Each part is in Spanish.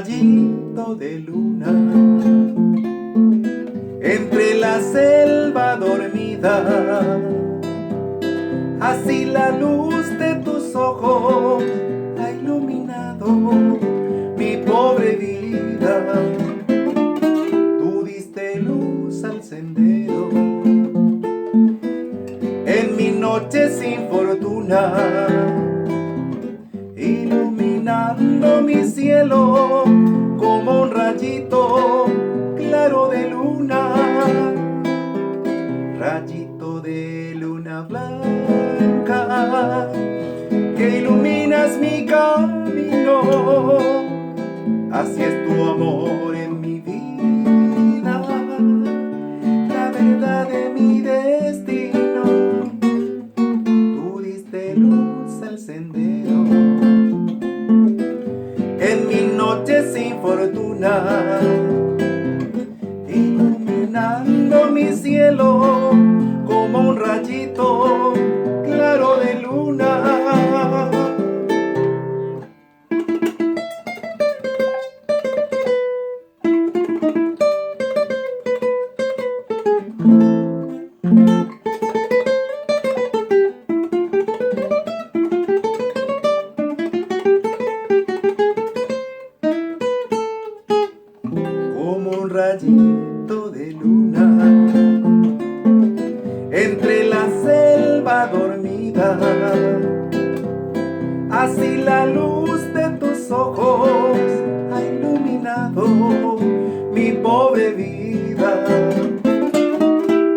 rayito de luna entre la selva dormida. Así la luz de tus ojos ha iluminado mi pobre vida. Tú diste luz al sendero en mi noche sin fortuna, iluminando mi cielo como un rayito claro de luna, rayito de luna blanca que iluminas mi camino. Así es tu amor en mi vida, la verdad de mi destino. Tú diste luz al sendero en mi noche sin fortuna, iluminando mi cielo como un rayito claro de luna. Como un rayito de luna entre la selva dormida. Así la luz de tus ojos ha iluminado mi pobre vida.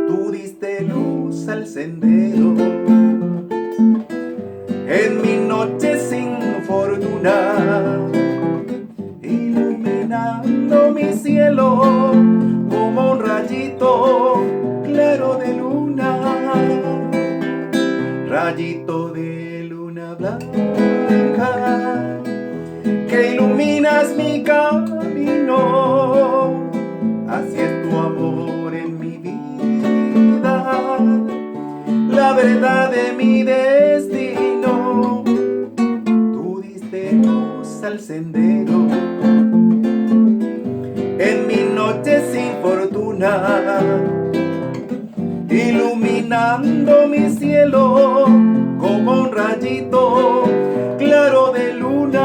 Tú diste luz al sendero en mi noche sin fortuna, iluminando mi cielo como un rayito claro de luna, rayito de luna blanca que iluminas mi camino. Así es tu amor en mi vida, la verdad de mi destino. Tú diste luz al sendero en mi noche sin fortuna, iluminando mi cielo como un rayito claro de luna.